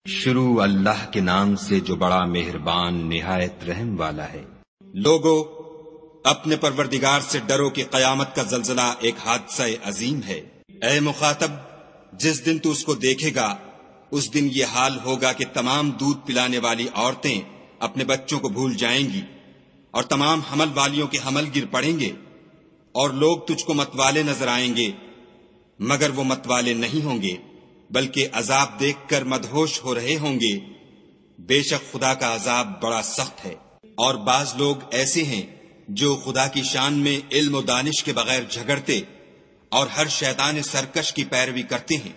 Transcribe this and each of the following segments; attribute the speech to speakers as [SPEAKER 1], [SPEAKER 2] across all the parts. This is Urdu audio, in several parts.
[SPEAKER 1] شروع اللہ کے نام سے جو بڑا مہربان نہایت رحم والا ہے۔
[SPEAKER 2] لوگو اپنے پروردگار سے ڈرو کہ قیامت کا زلزلہ ایک حادثہ عظیم ہے۔ اے مخاطب، جس دن تو اس کو دیکھے گا اس دن یہ حال ہوگا کہ تمام دودھ پلانے والی عورتیں اپنے بچوں کو بھول جائیں گی اور تمام حمل والیوں کے حمل گر پڑیں گے، اور لوگ تجھ کو متوالے نظر آئیں گے مگر وہ متوالے نہیں ہوں گے بلکہ عذاب دیکھ کر مدہوش ہو رہے ہوں گے۔ بے شک خدا کا عذاب بڑا سخت ہے۔ اور بعض لوگ ایسے ہیں جو خدا کی شان میں علم و دانش کے بغیر جھگڑتے اور ہر شیطان سرکش کی پیروی کرتے ہیں،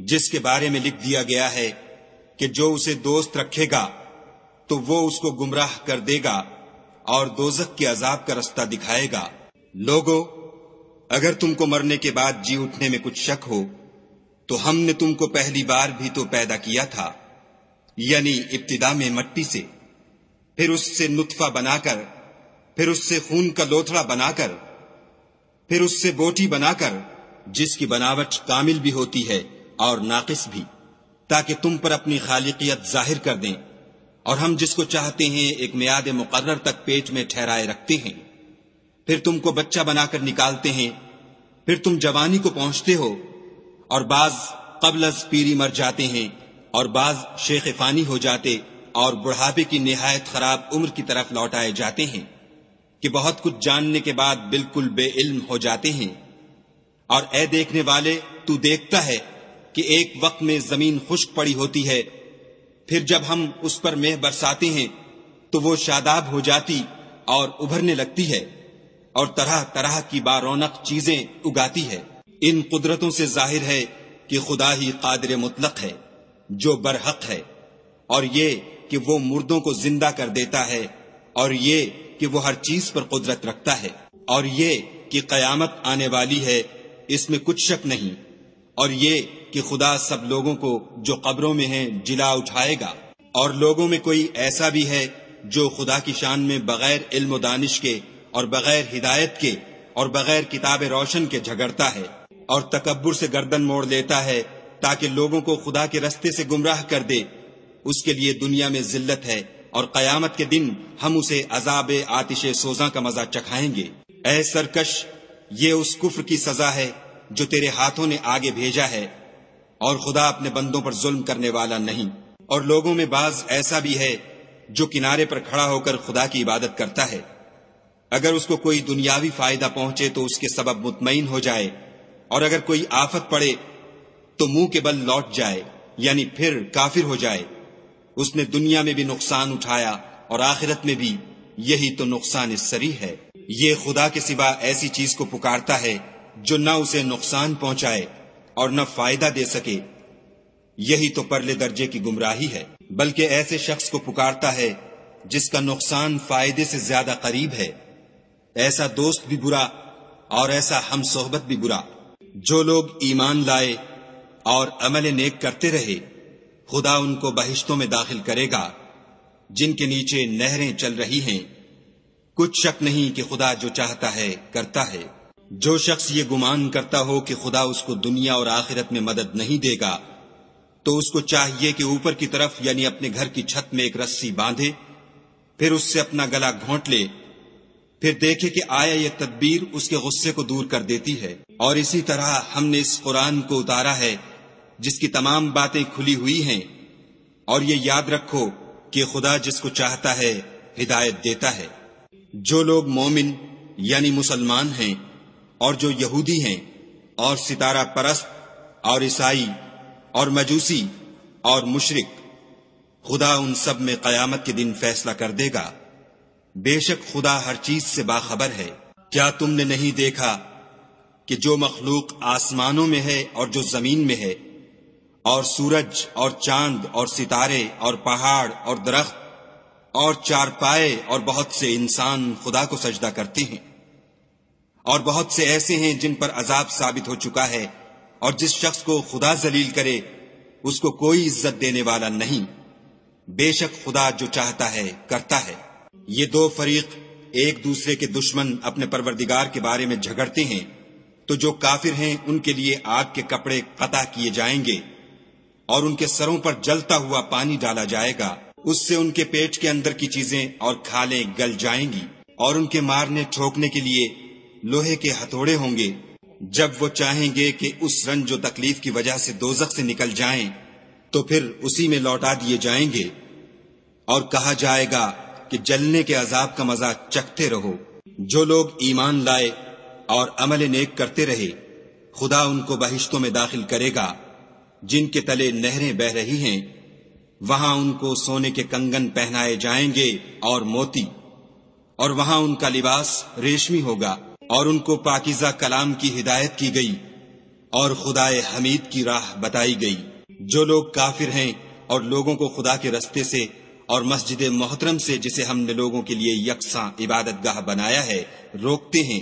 [SPEAKER 2] جس کے بارے میں لکھ دیا گیا ہے کہ جو اسے دوست رکھے گا تو وہ اس کو گمراہ کر دے گا اور دوزخ کے عذاب کا رستہ دکھائے گا۔ لوگو اگر تم کو مرنے کے بعد جی اٹھنے میں کچھ شک ہو تو ہم نے تم کو پہلی بار بھی تو پیدا کیا تھا، یعنی ابتدا میں مٹی سے، پھر اس سے نطفہ بنا کر، پھر اس سے خون کا لوتھڑا بنا کر، پھر اس سے بوٹی بنا کر، جس کی بناوٹ کامل بھی ہوتی ہے اور ناقص بھی، تاکہ تم پر اپنی خالقیت ظاہر کر دیں۔ اور ہم جس کو چاہتے ہیں ایک میعاد مقرر تک پیٹ میں ٹھہرائے رکھتے ہیں، پھر تم کو بچہ بنا کر نکالتے ہیں، پھر تم جوانی کو پہنچتے ہو، اور بعض قبل از پیری مر جاتے ہیں، اور بعض شیخ فانی ہو جاتے اور بڑھاپے کی نہایت خراب عمر کی طرف لوٹائے جاتے ہیں کہ بہت کچھ جاننے کے بعد بالکل بے علم ہو جاتے ہیں۔ اور اے دیکھنے والے، تو دیکھتا ہے کہ ایک وقت میں زمین خشک پڑی ہوتی ہے، پھر جب ہم اس پر مہ برساتے ہیں تو وہ شاداب ہو جاتی اور ابھرنے لگتی ہے اور طرح طرح کی بارونق چیزیں اگاتی ہے۔ ان قدرتوں سے ظاہر ہے کہ خدا ہی قادر مطلق ہے جو برحق ہے، اور یہ کہ وہ مردوں کو زندہ کر دیتا ہے، اور یہ کہ وہ ہر چیز پر قدرت رکھتا ہے، اور یہ کہ قیامت آنے والی ہے، اس میں کچھ شک نہیں، اور یہ کہ خدا سب لوگوں کو جو قبروں میں ہیں جلا اٹھائے گا۔ اور لوگوں میں کوئی ایسا بھی ہے جو خدا کی شان میں بغیر علم و دانش کے اور بغیر ہدایت کے اور بغیر کتاب روشن کے جھگڑتا ہے اور تکبر سے گردن موڑ لیتا ہے تاکہ لوگوں کو خدا کے رستے سے گمراہ کر دے، اس کے لیے دنیا میں ذلت ہے اور قیامت کے دن ہم اسے عذاب آتش سوزاں کا مزہ چکھائیں گے۔ اے سرکش، یہ اس کفر کی سزا ہے جو تیرے ہاتھوں نے آگے بھیجا ہے، اور خدا اپنے بندوں پر ظلم کرنے والا نہیں۔ اور لوگوں میں بعض ایسا بھی ہے جو کنارے پر کھڑا ہو کر خدا کی عبادت کرتا ہے، اگر اس کو کوئی دنیاوی فائدہ پہنچے تو اس کے سبب مطمئن ہو جائے، اور اگر کوئی آفت پڑے تو منہ کے بل لوٹ جائے، یعنی پھر کافر ہو جائے۔ اس نے دنیا میں بھی نقصان اٹھایا اور آخرت میں بھی، یہی تو نقصان صریح ہے۔ یہ خدا کے سوا ایسی چیز کو پکارتا ہے جو نہ اسے نقصان پہنچائے اور نہ فائدہ دے سکے، یہی تو پرلے درجے کی گمراہی ہے۔ بلکہ ایسے شخص کو پکارتا ہے جس کا نقصان فائدے سے زیادہ قریب ہے، ایسا دوست بھی برا اور ایسا ہم صحبت بھی برا۔ جو لوگ ایمان لائے اور عمل نیک کرتے رہے، خدا ان کو بہشتوں میں داخل کرے گا جن کے نیچے نہریں چل رہی ہیں۔ کچھ شک نہیں کہ خدا جو چاہتا ہے کرتا ہے۔ جو شخص یہ گمان کرتا ہو کہ خدا اس کو دنیا اور آخرت میں مدد نہیں دے گا تو اس کو چاہیے کہ اوپر کی طرف یعنی اپنے گھر کی چھت میں ایک رسی باندھے، پھر اس سے اپنا گلا گھونٹ لے، پھر دیکھے کہ آیا یہ تدبیر اس کے غصے کو دور کر دیتی ہے۔ اور اسی طرح ہم نے اس قرآن کو اتارا ہے جس کی تمام باتیں کھلی ہوئی ہیں، اور یہ یاد رکھو کہ خدا جس کو چاہتا ہے ہدایت دیتا ہے۔ جو لوگ مومن یعنی مسلمان ہیں اور جو یہودی ہیں اور ستارہ پرست اور عیسائی اور مجوسی اور مشرک، خدا ان سب میں قیامت کے دن فیصلہ کر دے گا۔ بے شک خدا ہر چیز سے باخبر ہے۔ کیا تم نے نہیں دیکھا کہ جو مخلوق آسمانوں میں ہے اور جو زمین میں ہے، اور سورج اور چاند اور ستارے اور پہاڑ اور درخت اور چارپائے اور بہت سے انسان خدا کو سجدہ کرتے ہیں، اور بہت سے ایسے ہیں جن پر عذاب ثابت ہو چکا ہے، اور جس شخص کو خدا ذلیل کرے اس کو کوئی عزت دینے والا نہیں۔ بے شک خدا جو چاہتا ہے کرتا ہے۔ یہ دو فریق ایک دوسرے کے دشمن اپنے پروردگار کے بارے میں جھگڑتے ہیں، تو جو کافر ہیں ان کے لیے آگ کے کپڑے قطع کیے جائیں گے، اور ان کے سروں پر جلتا ہوا پانی ڈالا جائے گا، اس سے ان کے پیٹ کے اندر کی چیزیں اور کھالیں گل جائیں گی، اور ان کے مارنے ٹھوکنے کے لیے لوہے کے ہتھوڑے ہوں گے۔ جب وہ چاہیں گے کہ اس رنج و تکلیف کی وجہ سے دوزخ سے نکل جائیں تو پھر اسی میں لوٹا دیے جائیں گے، اور کہا جائے گا کہ جلنے کے عذاب کا مزہ چکھتے رہو۔ جو لوگ ایمان لائے اور عمل نیک کرتے رہے، خدا ان کو بہشتوں میں داخل کرے گا جن کے تلے نہریں بہ رہی ہیں، وہاں ان کو سونے کے کنگن پہنائے جائیں گے اور موتی، اور وہاں ان کا لباس ریشمی ہوگا، اور ان کو پاکیزہ کلام کی ہدایت کی گئی اور خدائے حمید کی راہ بتائی گئی۔ جو لوگ کافر ہیں اور لوگوں کو خدا کے رستے سے اور مسجد محترم سے، جسے ہم نے لوگوں کے لیے یکساں عبادت گاہ بنایا ہے، روکتے ہیں،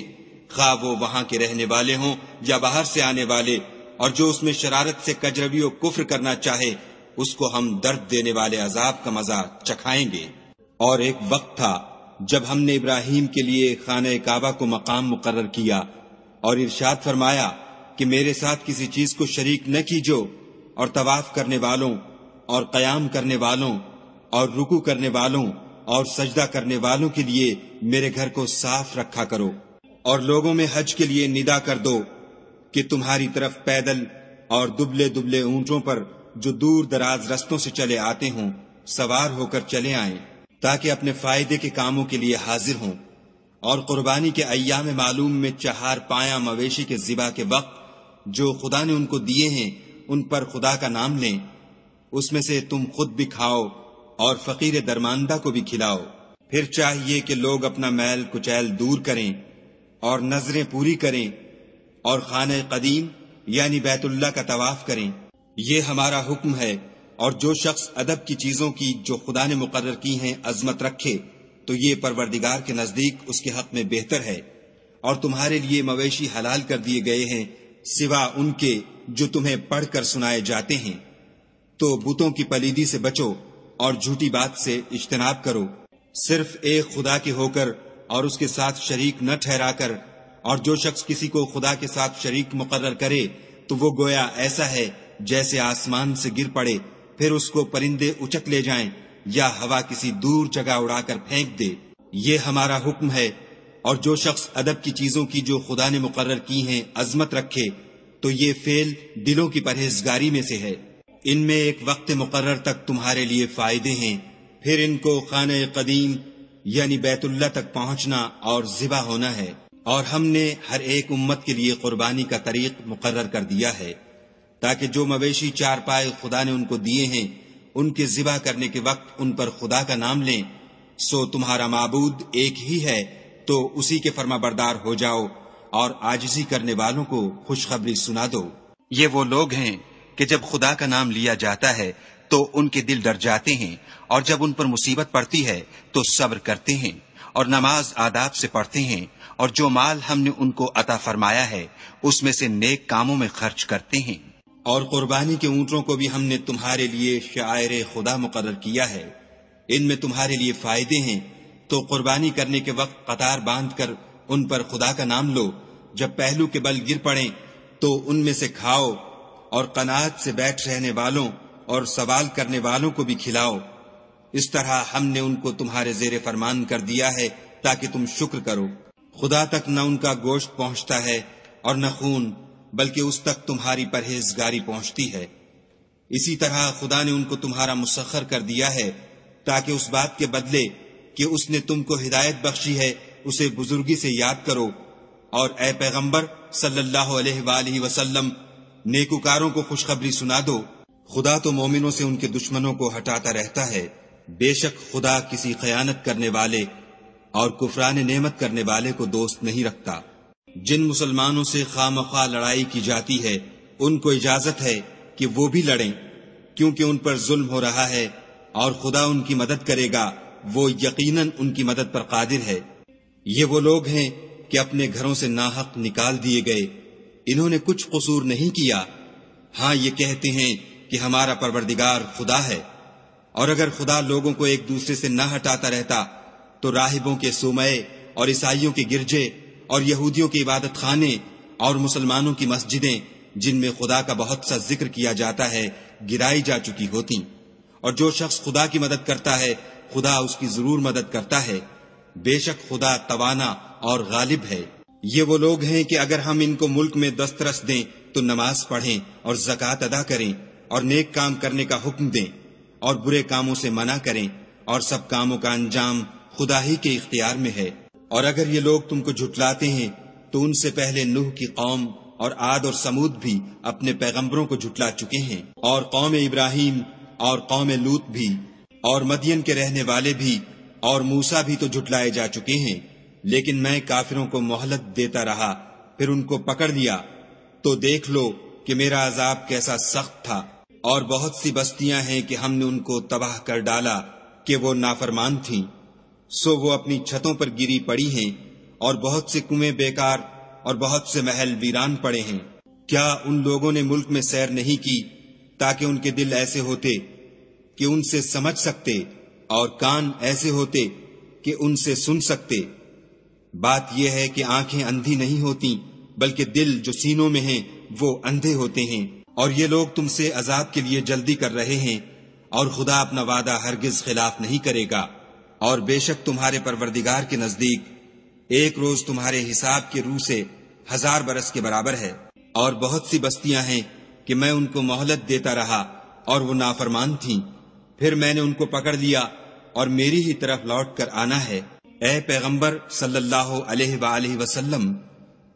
[SPEAKER 2] خواہ وہ وہاں کے رہنے والے ہوں یا باہر سے آنے والے، اور جو اس میں شرارت سے کجروی و کفر کرنا چاہے، اس کو ہم درد دینے والے عذاب کا مزہ چکھائیں گے۔ اور ایک وقت تھا جب ہم نے ابراہیم کے لیے خانہ کعبہ کو مقام مقرر کیا اور ارشاد فرمایا کہ میرے ساتھ کسی چیز کو شریک نہ کیجو، اور طواف کرنے والوں اور قیام کرنے والوں اور رکوع کرنے والوں اور سجدہ کرنے والوں کے لیے میرے گھر کو صاف رکھا کرو، اور لوگوں میں حج کے لیے ندا کر دو کہ تمہاری طرف پیدل اور دبلے دبلے اونٹوں پر جو دور دراز رستوں سے چلے آتے ہوں سوار ہو کر چلے آئیں، تاکہ اپنے فائدے کے کاموں کے لیے حاضر ہوں، اور قربانی کے ایام معلوم میں 4 پایہ مویشی کے ذبح کے وقت جو خدا نے ان کو دیے ہیں ان پر خدا کا نام لیں، اس میں سے تم خود بھی کھاؤ اور فقیر درماندہ کو بھی کھلاؤ۔ پھر چاہیے کہ لوگ اپنا میل کچیل دور کریں اور نظریں پوری کریں اور خانہ قدیم یعنی بیت اللہ کا طواف کریں، یہ ہمارا حکم ہے۔ اور جو شخص ادب کی چیزوں کی جو خدا نے مقرر کی ہیں عظمت رکھے تو یہ پروردگار کے نزدیک اس کے حق میں بہتر ہے۔ اور تمہارے لیے مویشی حلال کر دیے گئے ہیں سوا ان کے جو تمہیں پڑھ کر سنائے جاتے ہیں، تو بتوں کی پلیدی سے بچو اور جھوٹی بات سے اجتناب کرو، صرف ایک خدا کے ہو کر اور اس کے ساتھ شریک نہ ٹھہرا کر۔ اور جو شخص کسی کو خدا کے ساتھ شریک مقرر کرے تو وہ گویا ایسا ہے جیسے آسمان سے گر پڑے، پھر اس کو پرندے اچک لے جائیں یا ہوا کسی دور جگہ اڑا کر پھینک دے۔ یہ ہمارا حکم ہے۔ اور جو شخص ادب کی چیزوں کی جو خدا نے مقرر کی ہیں عظمت رکھے تو یہ فعل دلوں کی پرہیزگاری میں سے ہے۔ ان میں ایک وقت مقرر تک تمہارے لیے فائدے ہیں، پھر ان کو خانہ قدیم یعنی بیت اللہ تک پہنچنا اور ذبح ہونا ہے۔ اور ہم نے ہر ایک امت کے لیے قربانی کا طریق مقرر کر دیا ہے، تاکہ جو مویشی 4 پائے خدا نے ان کو دیے ہیں ان کے ذبح کرنے کے وقت ان پر خدا کا نام لیں۔ سو تمہارا معبود ایک ہی ہے، تو اسی کے فرما بردار ہو جاؤ اور عاجزی کرنے والوں کو خوشخبری سنا دو۔ یہ وہ لوگ ہیں کہ جب خدا کا نام لیا جاتا ہے تو ان کے دل ڈر جاتے ہیں، اور جب ان پر مصیبت پڑتی ہے تو صبر کرتے ہیں اور نماز آداب سے پڑھتے ہیں، اور جو مال ہم نے ان کو عطا فرمایا ہے اس میں سے نیک کاموں میں خرچ کرتے ہیں۔ اور قربانی کے اونٹوں کو بھی ہم نے تمہارے لیے شعائر خدا مقرر کیا ہے، ان میں تمہارے لیے فائدے ہیں، تو قربانی کرنے کے وقت قطار باندھ کر ان پر خدا کا نام لو۔ جب پہلو کے بل گر پڑیں تو ان میں سے کھاؤ، اور قناعت سے بیٹھ رہنے والوں اور سوال کرنے والوں کو بھی کھلاؤ۔ اس طرح ہم نے ان کو تمہارے زیر فرمان کر دیا ہے تاکہ تم شکر کرو۔ خدا تک نہ ان کا گوشت پہنچتا ہے اور نہ خون، بلکہ اس تک تمہاری پرہیزگاری پہنچتی ہے۔ اسی طرح خدا نے ان کو تمہارا مسخر کر دیا ہے تاکہ اس بات کے بدلے کہ اس نے تم کو ہدایت بخشی ہے اسے بزرگی سے یاد کرو۔ اور اے پیغمبر صلی اللہ علیہ وآلہ وسلم، نیکوکاروں کو خوشخبری سنا دو۔ خدا تو مومنوں سے ان کے دشمنوں کو ہٹاتا رہتا ہے، بے شک خدا کسی خیانت کرنے والے اور کفران نعمت کرنے والے کو دوست نہیں رکھتا۔ جن مسلمانوں سے خواہ مخواہ لڑائی کی جاتی ہے ان کو اجازت ہے کہ وہ بھی لڑیں، کیونکہ ان پر ظلم ہو رہا ہے، اور خدا ان کی مدد کرے گا، وہ یقیناً ان کی مدد پر قادر ہے۔ یہ وہ لوگ ہیں کہ اپنے گھروں سے ناحق نکال دیے گئے، انہوں نے کچھ قصور نہیں کیا، ہاں یہ کہتے ہیں کہ ہمارا پروردگار خدا ہے۔ اور اگر خدا لوگوں کو ایک دوسرے سے نہ ہٹاتا رہتا تو راہبوں کے صومعے اور عیسائیوں کے گرجے اور یہودیوں کے عبادت خانے اور مسلمانوں کی مسجدیں جن میں خدا کا بہت سا ذکر کیا جاتا ہے گرائی جا چکی ہوتی، اور جو شخص خدا کی مدد کرتا ہے خدا اس کی ضرور مدد کرتا ہے، بے شک خدا توانا اور غالب ہے۔ یہ وہ لوگ ہیں کہ اگر ہم ان کو ملک میں دسترس دیں تو نماز پڑھیں اور زکوٰۃ ادا کریں اور نیک کام کرنے کا حکم دیں اور برے کاموں سے منع کریں، اور سب کاموں کا انجام خدا ہی کے اختیار میں ہے۔ اور اگر یہ لوگ تم کو جھٹلاتے ہیں تو ان سے پہلے نوح کی قوم اور عاد اور سمود بھی اپنے پیغمبروں کو جھٹلا چکے ہیں، اور قوم ابراہیم اور قوم لوط بھی، اور مدین کے رہنے والے بھی، اور موسیٰ بھی تو جھٹلائے جا چکے ہیں، لیکن میں کافروں کو مہلت دیتا رہا، پھر ان کو پکڑ لیا، تو دیکھ لو کہ میرا عذاب کیسا سخت تھا۔ اور بہت سی بستیاں ہیں کہ ہم نے ان کو تباہ کر ڈالا کہ وہ نافرمان تھیں، سو وہ اپنی چھتوں پر گری پڑی ہیں، اور بہت سے کنویں بیکار اور بہت سے محل ویران پڑے ہیں۔ کیا ان لوگوں نے ملک میں سیر نہیں کی تاکہ ان کے دل ایسے ہوتے کہ ان سے سمجھ سکتے، اور کان ایسے ہوتے کہ ان سے سن سکتے؟ بات یہ ہے کہ آنکھیں اندھی نہیں ہوتی، بلکہ دل جو سینوں میں ہیں وہ اندھے ہوتے ہیں۔ اور یہ لوگ تم سے عذاب کے لیے جلدی کر رہے ہیں، اور خدا اپنا وعدہ ہرگز خلاف نہیں کرے گا۔ اور بے شک تمہارے پروردگار کے نزدیک ایک روز تمہارے حساب کے روح سے 1000 برس کے برابر ہے۔ اور بہت سی بستیاں ہیں کہ میں ان کو مہلت دیتا رہا اور وہ نافرمان تھیں، پھر میں نے ان کو پکڑ لیا اور میری ہی طرف لوٹ کر آنا ہے۔ اے پیغمبر صلی اللہ علیہ وآلہ وسلم،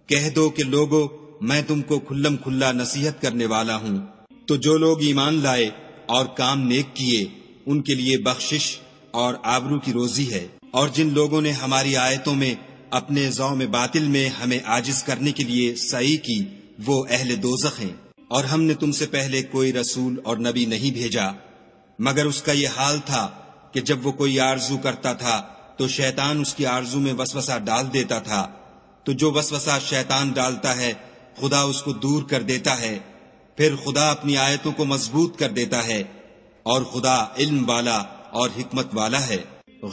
[SPEAKER 2] کہہ دو کہ لوگو میں تم کو کھلم کھلا نصیحت کرنے والا ہوں، تو جو لوگ ایمان لائے اور کام نیک کیے ان کے لیے بخشش اور آبرو کی روزی ہے، اور جن لوگوں نے ہماری آیتوں میں اپنے ذوم باطل میں ہمیں عاجز کرنے کے لیے سعی کی وہ اہل دوزخ ہیں۔ اور ہم نے تم سے پہلے کوئی رسول اور نبی نہیں بھیجا مگر اس کا یہ حال تھا کہ جب وہ کوئی آرزو کرتا تھا تو شیطان اس کی آرزو میں وسوسہ ڈال دیتا تھا، تو جو وسوسہ شیطان ڈالتا ہے خدا اس کو دور کر دیتا ہے، پھر خدا اپنی آیتوں کو مضبوط کر دیتا ہے، اور خدا علم والا اور حکمت والا ہے۔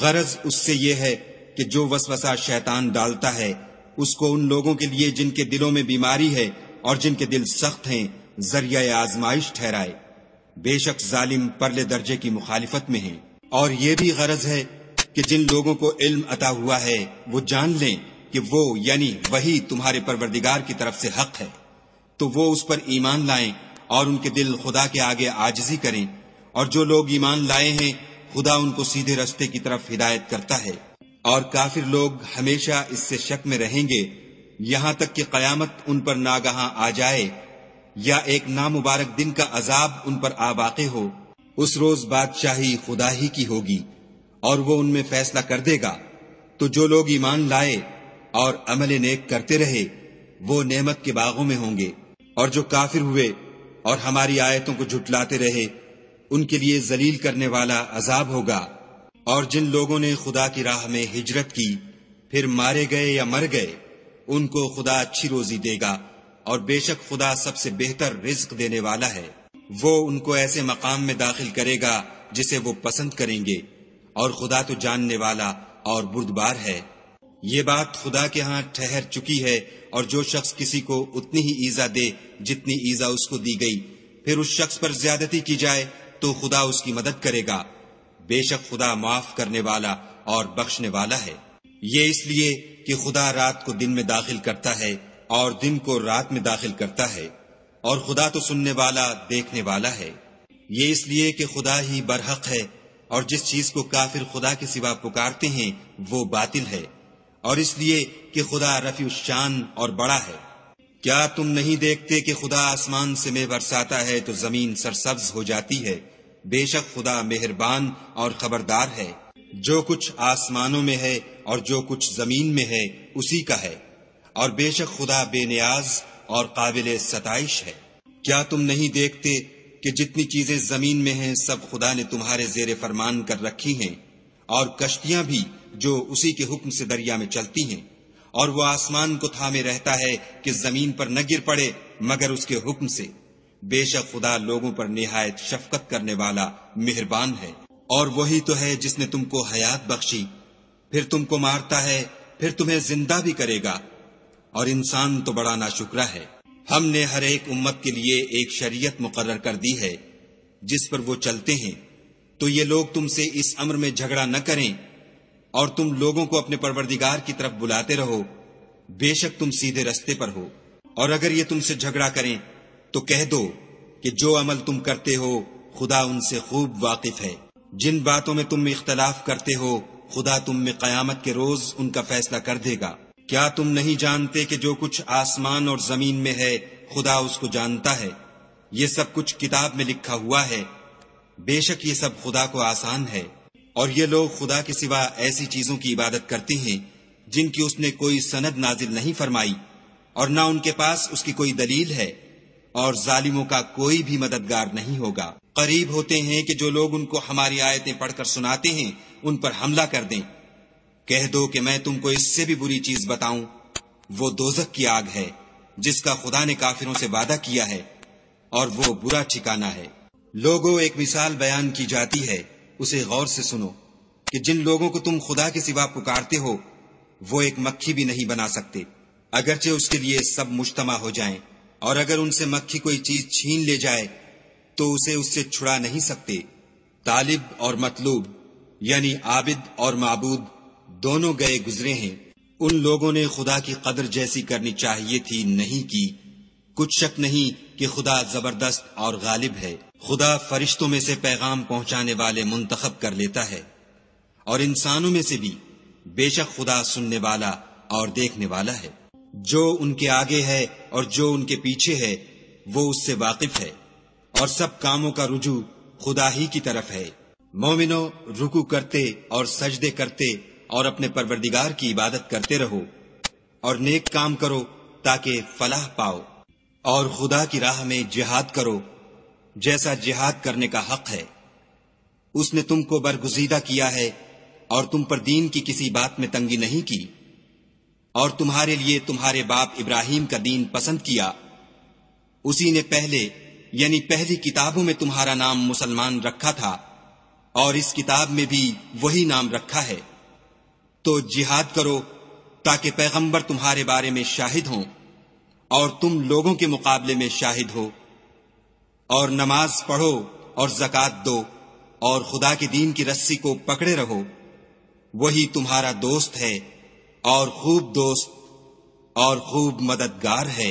[SPEAKER 2] غرض اس سے یہ ہے کہ جو وسوسہ شیطان ڈالتا ہے اس کو ان لوگوں کے لیے جن کے دلوں میں بیماری ہے اور جن کے دل سخت ہیں ذریعہ آزمائش ٹھہرائے۔ بے شک ظالم پرلے درجے کی مخالفت میں ہیں۔ اور یہ بھی غرض ہے کہ جن لوگوں کو علم عطا ہوا ہے وہ جان لیں کہ وہ یعنی وہی تمہارے پروردگار کی طرف سے حق ہے، تو وہ اس پر ایمان لائیں اور ان کے دل خدا کے آگے عاجزی کریں، اور جو لوگ ایمان لائے ہیں خدا ان کو سیدھے رستے کی طرف ہدایت کرتا ہے۔ اور کافر لوگ ہمیشہ اس سے شک میں رہیں گے یہاں تک کہ قیامت ان پر ناگہاں آ جائے یا ایک نامبارک دن کا عذاب ان پر آ واقع ہو۔ اس روز بادشاہی خدا ہی کی ہوگی اور وہ ان میں فیصلہ کر دے گا۔ تو جو لوگ ایمان لائے اور عمل نیک کرتے رہے وہ نعمت کے باغوں میں ہوں گے، اور جو کافر ہوئے اور ہماری آیتوں کو جھٹلاتے رہے ان کے لیے ذلیل کرنے والا عذاب ہوگا۔ اور جن لوگوں نے خدا کی راہ میں ہجرت کی پھر مارے گئے یا مر گئے ان کو خدا اچھی روزی دے گا، اور بے شک خدا سب سے بہتر رزق دینے والا ہے۔ وہ ان کو ایسے مقام میں داخل کرے گا جسے وہ پسند کریں گے، اور خدا تو جاننے والا اور بردبار ہے۔ یہ بات خدا کے ہاں ٹھہر چکی ہے، اور جو شخص کسی کو اتنی ہی ایذا دے جتنی ایذا اس کو دی گئی، پھر اس شخص پر زیادتی کی جائے تو خدا اس کی مدد کرے گا۔ بے شک خدا معاف کرنے والا اور بخشنے والا ہے۔ یہ اس لیے کہ خدا رات کو دن میں داخل کرتا ہے اور دن کو رات میں داخل کرتا ہے، اور خدا تو سننے والا دیکھنے والا ہے۔ یہ اس لیے کہ خدا ہی برحق ہے، اور جس چیز کو کافر خدا کے سوا پکارتے ہیں وہ باطل ہے، اور اس لیے کہ خدا رفیع الشان اور بڑا ہے۔ کیا تم نہیں دیکھتے کہ خدا آسمان سے مے برساتا ہے تو زمین سرسبز ہو جاتی ہے؟ بے شک خدا مہربان اور خبردار ہے۔ جو کچھ آسمانوں میں ہے اور جو کچھ زمین میں ہے اسی کا ہے، اور بے شک خدا بے نیاز اور قابل ستائش ہے۔ کیا تم نہیں دیکھتے کہ جتنی چیزیں زمین میں ہیں سب خدا نے تمہارے زیر فرمان کر رکھی ہیں، اور کشتیاں بھی جو اسی کے حکم سے دریا میں چلتی ہیں، اور وہ آسمان کو تھامے رہتا ہے کہ زمین پر نہ گر پڑے مگر اس کے حکم سے۔ بے شک خدا لوگوں پر نہایت شفقت کرنے والا مہربان ہے۔ اور وہی تو ہے جس نے تم کو حیات بخشی، پھر تم کو مارتا ہے، پھر تمہیں زندہ بھی کرے گا، اور انسان تو بڑا ناشکرا ہے۔ ہم نے ہر ایک امت کے لیے ایک شریعت مقرر کر دی ہے جس پر وہ چلتے ہیں، تو یہ لوگ تم سے اس امر میں جھگڑا نہ کریں، اور تم لوگوں کو اپنے پروردگار کی طرف بلاتے رہو، بے شک تم سیدھے رستے پر ہو۔ اور اگر یہ تم سے جھگڑا کریں تو کہہ دو کہ جو عمل تم کرتے ہو خدا ان سے خوب واقف ہے۔ جن باتوں میں تم اختلاف کرتے ہو خدا تم میں قیامت کے روز ان کا فیصلہ کر دے گا۔ کیا تم نہیں جانتے کہ جو کچھ آسمان اور زمین میں ہے خدا اس کو جانتا ہے؟ یہ سب کچھ کتاب میں لکھا ہوا ہے، بے شک یہ سب خدا کو آسان ہے۔ اور یہ لوگ خدا کے سوا ایسی چیزوں کی عبادت کرتے ہیں جن کی اس نے کوئی سند نازل نہیں فرمائی، اور نہ ان کے پاس اس کی کوئی دلیل ہے، اور ظالموں کا کوئی بھی مددگار نہیں ہوگا۔ قریب ہوتے ہیں کہ جو لوگ ان کو ہماری آیتیں پڑھ کر سناتے ہیں ان پر حملہ کر دیں۔ کہہ دو کہ میں تم کو اس سے بھی بری چیز بتاؤں، وہ دوزخ کی آگ ہے جس کا خدا نے کافروں سے وعدہ کیا ہے، اور وہ برا ٹھکانہ ہے۔ لوگوں، ایک مثال بیان کی جاتی ہے، اسے غور سے سنو کہ جن لوگوں کو تم خدا کے سوا پکارتے ہو وہ ایک مکھی بھی نہیں بنا سکتے، اگرچہ اس کے لیے سب مجتمع ہو جائیں، اور اگر ان سے مکھی کوئی چیز چھین لے جائے تو اسے اس سے چھڑا نہیں سکتے۔ طالب اور مطلوب یعنی عابد اور معبود دونوں گئے گزرے ہیں، ان لوگوں نے خدا کی قدر جیسی کرنی چاہیے تھی نہیں کی۔ کچھ شک نہیں کہ خدا زبردست اور غالب ہے۔ خدا فرشتوں میں سے پیغام پہنچانے والے منتخب کر لیتا ہے، اور انسانوں میں سے بھی، بے شک خدا سننے والا اور دیکھنے والا ہے۔ جو ان کے آگے ہے اور جو ان کے پیچھے ہے وہ اس سے واقف ہے، اور سب کاموں کا رجوع خدا ہی کی طرف ہے۔ مومنو، رکوع کرتے اور سجدے کرتے اور اپنے پروردگار کی عبادت کرتے رہو، اور نیک کام کرو تاکہ فلاح پاؤ، اور خدا کی راہ میں جہاد کرو جیسا جہاد کرنے کا حق ہے۔ اس نے تم کو برگزیدہ کیا ہے اور تم پر دین کی کسی بات میں تنگی نہیں کی، اور تمہارے لیے تمہارے باپ ابراہیم کا دین پسند کیا۔ اسی نے پہلے یعنی پہلی کتابوں میں تمہارا نام مسلمان رکھا تھا، اور اس کتاب میں بھی وہی نام رکھا ہے۔ تو جہاد کرو تاکہ پیغمبر تمہارے بارے میں شاہد ہوں اور تم لوگوں کے مقابلے میں شاہد ہو، اور نماز پڑھو اور زکوٰۃ دو، اور خدا کے دین کی رسی کو پکڑے رہو، وہی تمہارا دوست ہے اور خوب دوست اور خوب مددگار ہے۔